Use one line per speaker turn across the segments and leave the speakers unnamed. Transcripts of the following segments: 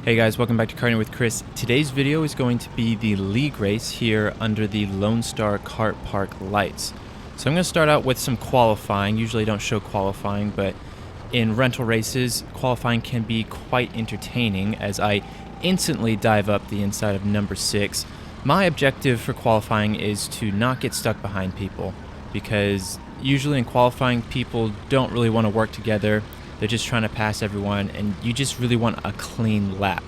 Hey guys, welcome back to Karting with Chris. Today's video is going to be the league race here under the Lone Star Kartpark lights. So I'm going to start out with some qualifying. Usually I don't show qualifying, but in rental races, qualifying can be quite entertaining as I instantly dive up the inside of number 6. My objective for qualifying is to not get stuck behind people, because usually in qualifying people don't really want to work together. They're just trying to pass everyone, and you just really want a clean lap.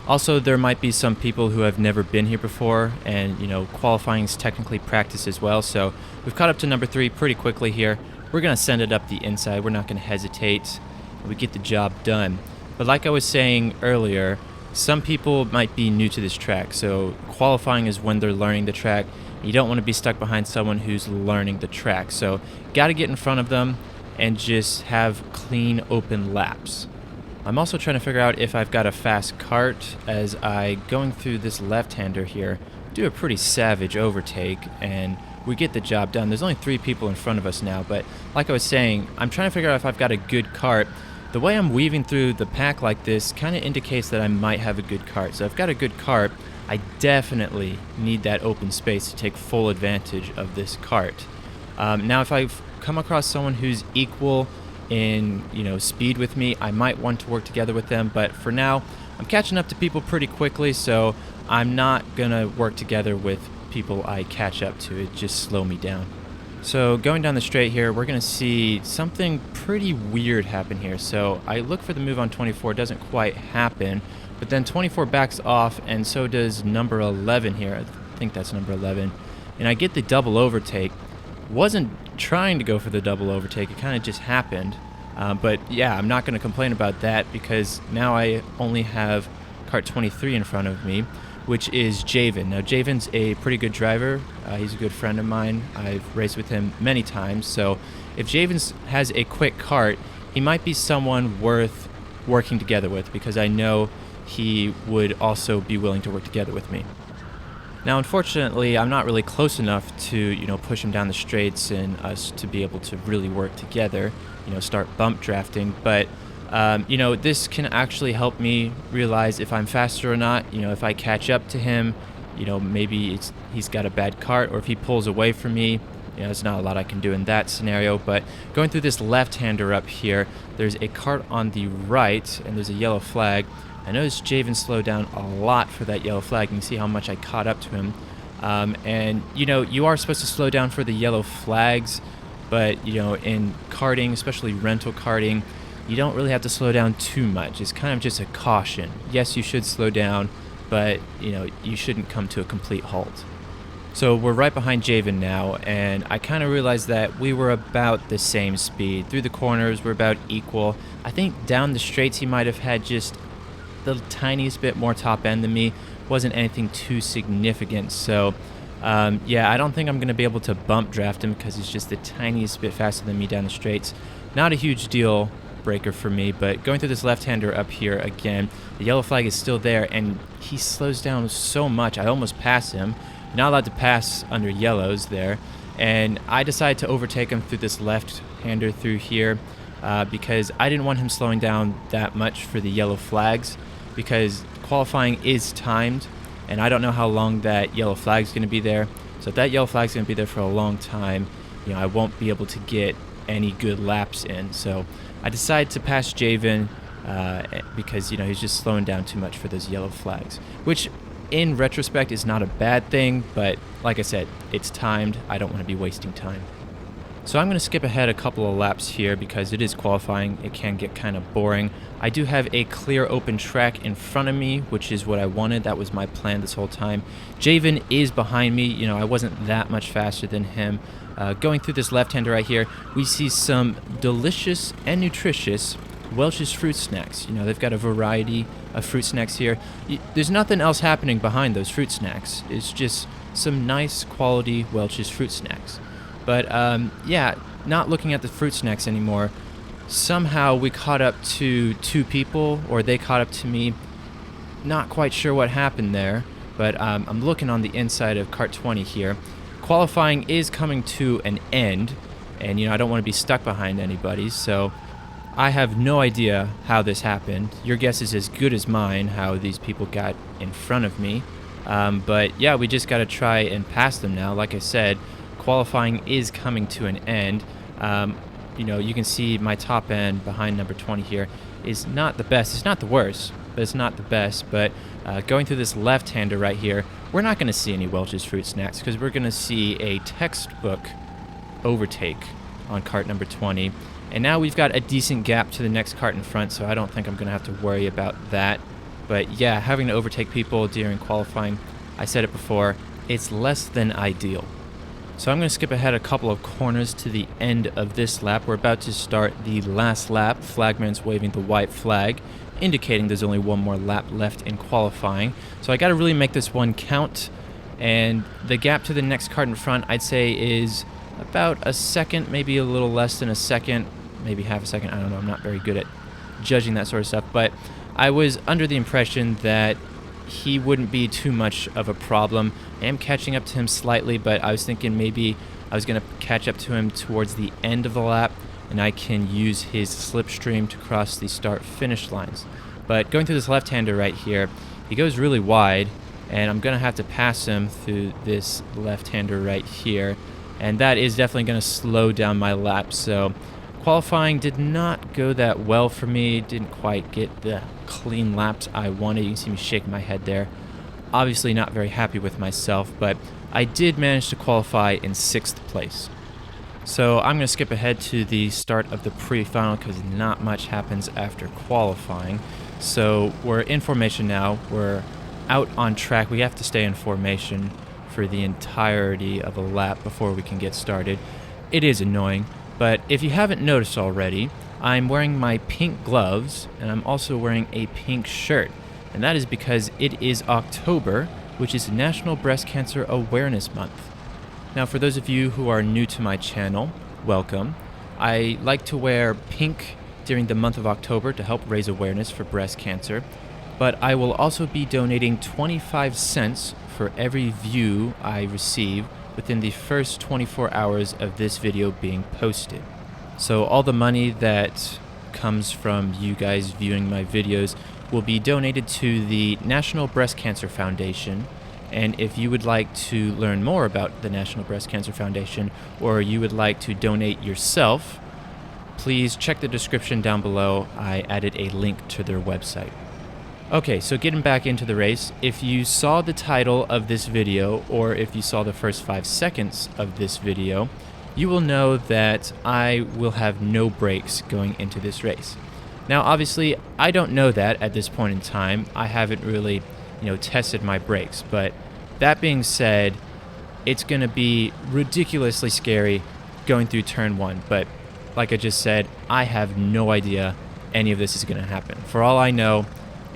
Also, there might be some people who have never been here before, and qualifying is technically practice as well. So we've caught up to number 3 pretty quickly here. We're going to send it up the inside. We're not going to hesitate. We get the job done. But like I was saying earlier, some people might be new to this track. So qualifying is when they're learning the track. You don't want to be stuck behind someone who's learning the track. So got to get in front of them and just have clean open laps. I'm also trying to figure out if I've got a fast kart as I, going through this left-hander here, do a pretty savage overtake and we get the job done. There's only 3 people in front of us now, but like I was saying, I'm trying to figure out if I've got a good kart. The way I'm weaving through the pack like this kind of indicates that I might have a good kart. So if I've got a good kart, I definitely need that open space to take full advantage of this kart. Now if I've come across someone who's equal in speed with me, I might want to work together with them, but for now I'm catching up to people pretty quickly, so I'm not gonna work together with people I catch up to. It just slow me down. So going down the straight here, we're gonna see something pretty weird happen here. So I look for the move on 24, it doesn't quite happen, but then 24 backs off, and so does number 11 here. I think that's number 11, and I get the double overtake. Wasn't trying to go for the double overtake, it kind of just happened, but yeah, I'm not going to complain about that because now I only have kart 23 in front of me, which is Javen. Now Javen's a pretty good driver, he's a good friend of mine, I've raced with him many times, so if Javen has a quick kart, he might be someone worth working together with because I know he would also be willing to work together with me. Now, unfortunately, I'm not really close enough to, push him down the straights and us to be able to really work together, start bump drafting. But, this can actually help me realize if I'm faster or not. If I catch up to him, maybe he's got a bad kart, or if he pulls away from me, there's not a lot I can do in that scenario. But going through this left-hander up here, there's a kart on the right, and there's a yellow flag. I noticed Javen slowed down a lot for that yellow flag. You can see how much I caught up to him. And, you are supposed to slow down for the yellow flags, but, in karting, especially rental karting, you don't really have to slow down too much. It's kind of just a caution. Yes, you should slow down, but, you shouldn't come to a complete halt. So we're right behind Javen now, and I kind of realized that we were about the same speed. Through the corners, we're about equal. I think down the straights, he might have had just the tiniest bit more top end than me. Wasn't anything too significant, so yeah, I don't think I'm gonna be able to bump draft him because he's just the tiniest bit faster than me down the straights. Not a huge deal breaker for me, but going through this left-hander up here again, the yellow flag is still there and he slows down so much I almost pass him. Not allowed to pass under yellows there, and I decided to overtake him through this left-hander through here because I didn't want him slowing down that much for the yellow flags, because qualifying is timed and I don't know how long that yellow flag is going to be there. So if that yellow flag is going to be there for a long time, I won't be able to get any good laps in. So I decided to pass Javen because he's just slowing down too much for those yellow flags, which in retrospect is not a bad thing, but like I said, it's timed. I don't want to be wasting time. So I'm going to skip ahead a couple of laps here because it is qualifying. It can get kind of boring. I do have a clear open track in front of me, which is what I wanted. That was my plan this whole time. Javen is behind me. I wasn't that much faster than him. Going through this left-hander right here, we see some delicious and nutritious Welch's fruit snacks. They've got a variety of fruit snacks here. There's nothing else happening behind those fruit snacks. It's just some nice quality Welch's fruit snacks. But yeah, not looking at the fruit snacks anymore. Somehow we caught up to 2 people, or they caught up to me. Not quite sure what happened there, but I'm looking on the inside of kart 20 here. Qualifying is coming to an end, and I don't want to be stuck behind anybody, so I have no idea how this happened. Your guess is as good as mine how these people got in front of me. But yeah, we just got to try and pass them now. Like I said, qualifying is coming to an end. You can see my top end behind number 20 here is not the best. It's not the worst, but it's not the best. But going through this left-hander right here, we're not going to see any Welch's Fruit Snacks because we're going to see a textbook overtake on cart number 20. And now we've got a decent gap to the next cart in front, so I don't think I'm going to have to worry about that. But yeah, having to overtake people during qualifying, I said it before, it's less than ideal. So I'm going to skip ahead a couple of corners to the end of this lap. We're about to start the last lap. Flagman's waving the white flag, indicating there's only one more lap left in qualifying. So I got to really make this one count. And the gap to the next cart in front, I'd say, is about a second, maybe a little less than a second, maybe half a second. I don't know. I'm not very good at judging that sort of stuff. But I was under the impression that he wouldn't be too much of a problem. I am catching up to him slightly, but I was thinking maybe I was going to catch up to him towards the end of the lap, and I can use his slipstream to cross the start-finish lines. But going through this left-hander right here, he goes really wide, and I'm going to have to pass him through this left-hander right here, and that is definitely going to slow down my lap. So qualifying did not go that well for me. Didn't quite get the clean laps I wanted. You can see me shaking my head there. Obviously not very happy with myself, but I did manage to qualify in 6th place. So I'm going to skip ahead to the start of the pre-final because not much happens after qualifying. So we're in formation now. We're out on track. We have to stay in formation for the entirety of a lap before we can get started. It is annoying, but if you haven't noticed already, I'm wearing my pink gloves and I'm also wearing a pink shirt. And that is because it is October, which is National Breast Cancer Awareness Month. Now, for those of you who are new to my channel, welcome. I like to wear pink during the month of October to help raise awareness for breast cancer, but I will also be donating 25 cents for every view I receive within the first 24 hours of this video being posted. So all the money that comes from you guys viewing my videos will be donated to the National Breast Cancer Foundation. And if you would like to learn more about the National Breast Cancer Foundation, or you would like to donate yourself, please check the description down below. I added a link to their website. Okay, so getting back into the race, if you saw the title of this video, or if you saw the first 5 seconds of this video, you will know that I will have no brakes going into this race. Now, obviously, I don't know that at this point in time. I haven't really, tested my brakes. But that being said, it's going to be ridiculously scary going through turn 1. But like I just said, I have no idea any of this is going to happen. For all I know,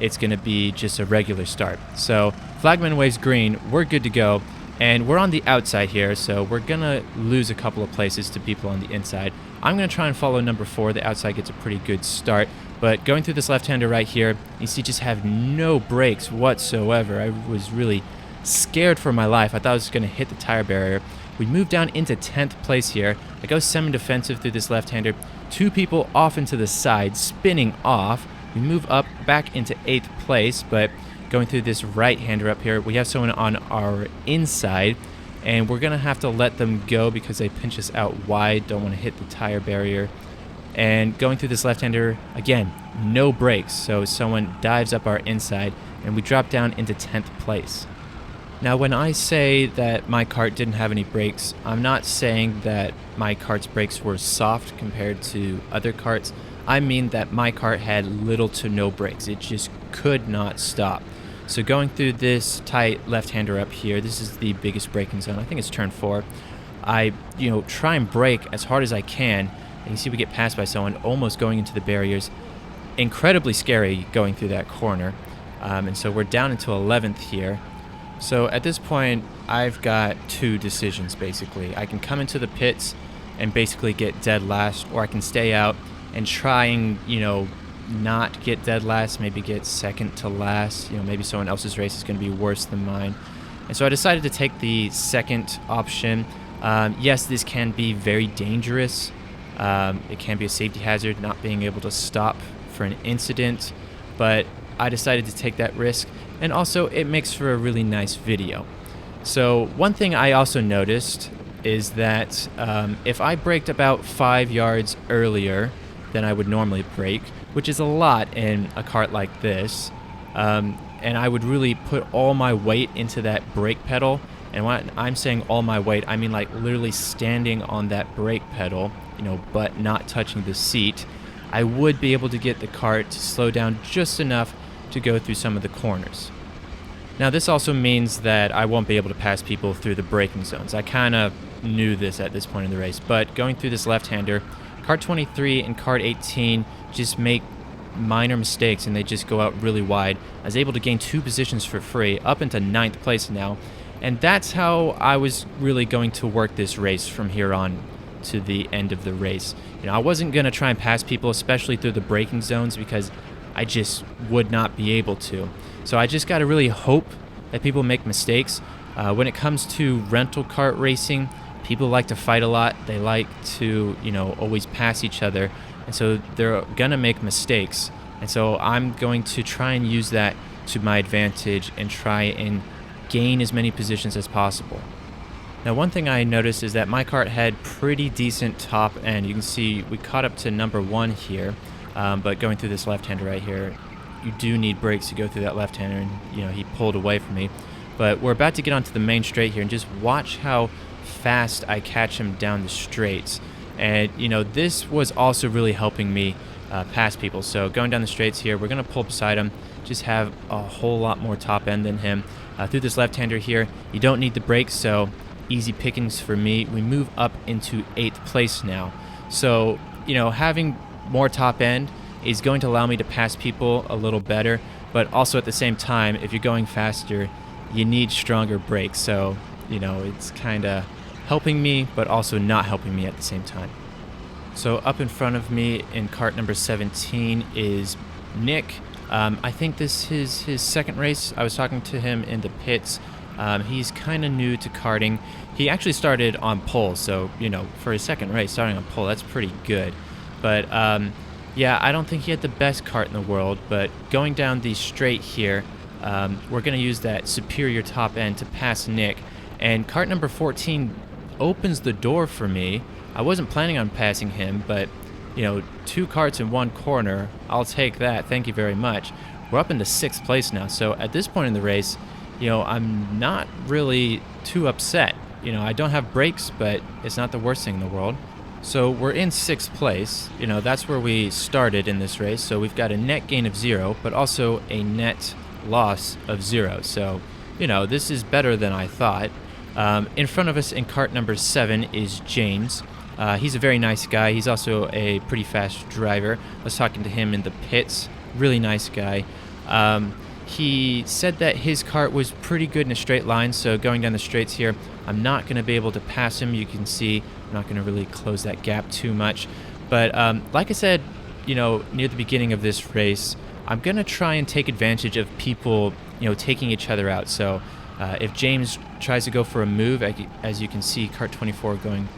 it's going to be just a regular start. So flagman waves green, we're good to go. And we're on the outside here, so we're going to lose a couple of places to people on the inside. I'm going to try and follow number 4. The outside gets a pretty good start. But going through this left-hander right here, you see just have no brakes whatsoever. I was really scared for my life. I thought I was going to hit the tire barrier. We move down into 10th place here. I go semi-defensive through this left-hander. 2 people off into the side, spinning off. We move up back into 8th place, but going through this right-hander up here, we have someone on our inside, and we're going to have to let them go because they pinch us out wide, don't want to hit the tire barrier. And going through this left-hander, again, no brakes, so someone dives up our inside, and we drop down into 10th place. Now, when I say that my kart didn't have any brakes, I'm not saying that my kart's brakes were soft compared to other karts. I mean that my kart had little to no brakes. It just could not stop. So going through this tight left-hander up here, this is the biggest braking zone. I think it's turn 4. I, try and brake as hard as I can. And you see we get passed by someone almost going into the barriers. Incredibly scary going through that corner. And so we're down into 11th here. So at this point, I've got 2 decisions, basically. I can come into the pits and basically get dead last, or I can stay out and try and, not get dead last, maybe get second to last. Maybe someone else's race is going to be worse than mine. And so I decided to take the second option. Yes, this can be very dangerous. It can be a safety hazard not being able to stop for an incident, but I decided to take that risk, and also it makes for a really nice video. So one thing I also noticed is that if I braked about 5 yards earlier than I would normally brake, which is a lot in a cart like this, and I would really put all my weight into that brake pedal. And when I'm saying all my weight, I mean like literally standing on that brake pedal, but not touching the seat. I would be able to get the cart to slow down just enough to go through some of the corners. Now this also means that I won't be able to pass people through the braking zones. I kind of knew this at this point in the race, but going through this left-hander, Kart 23 and Kart 18 just make minor mistakes and they just go out really wide. I was able to gain 2 positions for free, up into 9th place now, and that's how I was really going to work this race from here on to the end of the race. I wasn't going to try and pass people, especially through the braking zones, because I just would not be able to. So I just got to really hope that people make mistakes. When it comes to rental kart racing, people like to fight a lot. They like to, always pass each other. And so they're going to make mistakes. And so I'm going to try and use that to my advantage and try and gain as many positions as possible. Now, one thing I noticed is that my kart had pretty decent top end. You can see we caught up to number 1 here, but going through this left-hander right here, you do need brakes to go through that left-hander, and he pulled away from me. But we're about to get onto the main straight here, and just watch how fast I catch him down the straights. And this was also really helping me pass people. So going down the straights here, we're going to pull beside him, just have a whole lot more top end than him. Through this left-hander here, you don't need the brakes, so easy pickings for me. We move up into 8th place now. So, having more top end is going to allow me to pass people a little better, but also at the same time, if you're going faster, you need stronger brakes. So, it's kind of helping me, but also not helping me at the same time. So up in front of me in kart number 17 is Nick. I think this is his second race. I was talking to him in the pits. He's kind of new to karting. He actually started on pole, so for his second race, starting on pole, that's pretty good. But yeah, I don't think he had the best kart in the world, but going down the straight here, we're going to use that superior top end to pass Nick. And kart number 14 opens the door for me. I wasn't planning on passing him, but 2 karts in 1 corner, I'll take that, thank you very much. We're up into 6th place now, so at this point in the race, I'm not really too upset. I don't have brakes, but it's not the worst thing in the world. So we're in 6th place. That's where we started in this race. So we've got a net gain of 0, but also a net loss of 0. So, this is better than I thought. In front of us in kart number 7 is James. He's a very nice guy. He's also a pretty fast driver. I was talking to him in the pits. Really nice guy. He said that his kart was pretty good in a straight line, so going down the straights here, I'm not going to be able to pass him. You can see I'm not going to really close that gap too much. But like I said, near the beginning of this race, I'm going to try and take advantage of people, taking each other out. So if James tries to go for a move, as you can see, kart 24 going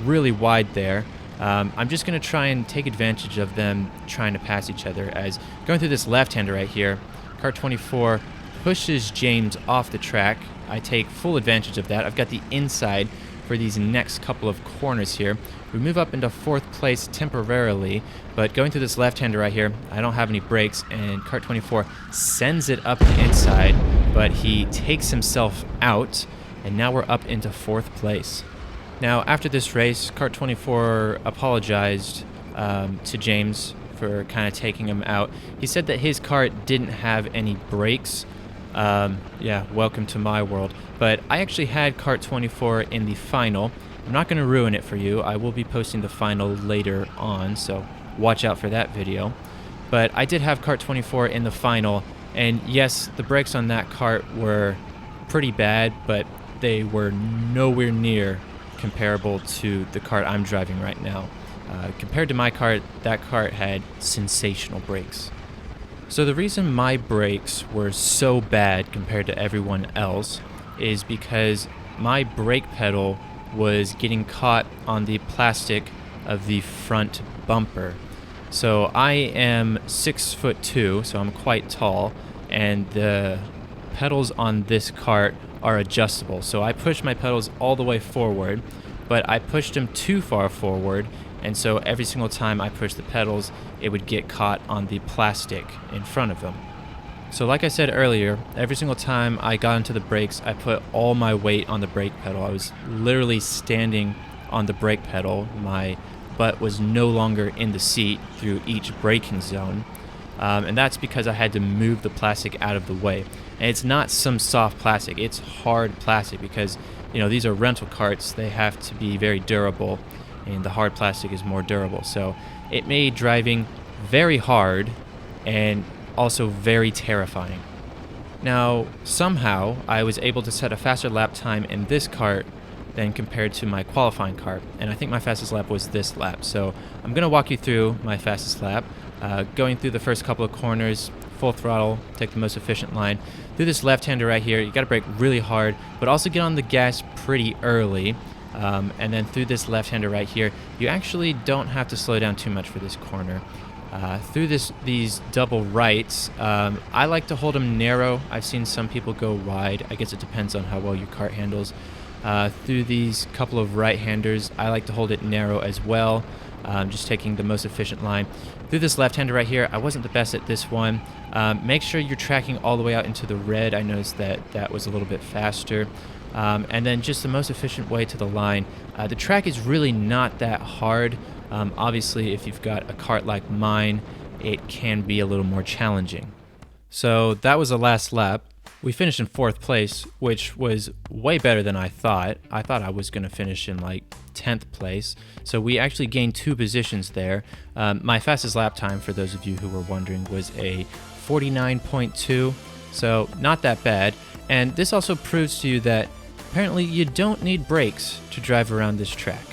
really wide there, I'm just going to try and take advantage of them trying to pass each other. As going through this left-hander right here, kart 24 pushes James off the track. I take full advantage of that. I've got the inside for these next couple of corners here. We move up into 4th place temporarily, but going through this left-hander right here, I don't have any brakes, and kart 24 sends it up the inside, but he takes himself out, and now we're up into 4th place. Now, after this race, kart 24 apologized to James for kind of taking him out. He said that his kart didn't have any brakes. Yeah, welcome to my world. But I actually had kart 24 in the final. I'm not going to ruin it for you. I will be posting the final later on, so watch out for that video. But I did have kart 24 in the final, and yes, the brakes on that kart were pretty bad, but they were nowhere near comparable to the kart I'm driving right now. Compared to my kart, that kart had sensational brakes. So the reason my brakes were so bad compared to everyone else is because my brake pedal was getting caught on the plastic of the front bumper. So I am 6'2", so I'm quite tall, and the pedals on this cart are adjustable. So I push my pedals all the way forward, but I pushed them too far forward, and so every single time I pushed the pedals, it would get caught on the plastic in front of them. So like I said earlier, every single time I got into the brakes, I put all my weight on the brake pedal. I was literally standing on the brake pedal. My butt was no longer in the seat through each braking zone. And that's because I had to move the plastic out of the way. And it's not some soft plastic, it's hard plastic because, these are rental carts. They have to be very durable, and the hard plastic is more durable. So it made driving very hard and also very terrifying. Now, somehow, I was able to set a faster lap time in this kart than compared to my qualifying kart, and I think my fastest lap was this lap. So I'm going to walk you through my fastest lap, going through the first couple of corners, full throttle, take the most efficient line. Through this left-hander right here, you got to brake really hard, but also get on the gas pretty early. And then through this left-hander right here, you actually don't have to slow down too much for this corner. Through these double rights, I like to hold them narrow. I've seen some people go wide. I guess it depends on how well your kart handles. Through these couple of right-handers, I like to hold it narrow as well, just taking the most efficient line. Through this left-hander right here, I wasn't the best at this one. Make sure you're tracking all the way out into the red. I noticed that was a little bit faster. And then just the most efficient way to the line. The track is really not that hard. Obviously, if you've got a kart like mine, it can be a little more challenging. So that was the last lap. We finished in 4th place, which was way better than I thought. I thought I was going to finish in like 10th place. So we actually gained 2 positions there. My fastest lap time, for those of you who were wondering, was a 49.2. So not that bad. And this also proves to you that apparently you don't need brakes to drive around this track.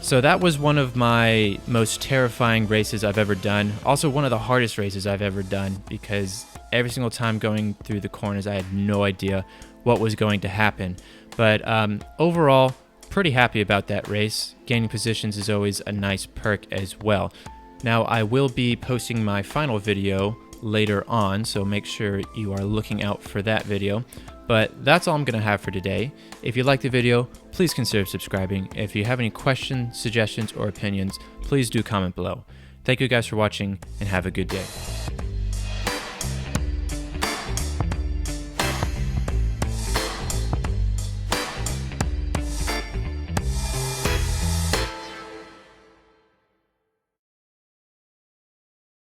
So that was one of my most terrifying races I've ever done. Also one of the hardest races I've ever done, because every single time going through the corners, I had no idea what was going to happen. But overall, pretty happy about that race. Gaining positions is always a nice perk as well. Now, I will be posting my final video later on, so make sure you are looking out for that video. But that's all I'm going to have for today. If you liked the video, please consider subscribing. If you have any questions, suggestions, or opinions, please do comment below. Thank you guys for watching, and have a good day.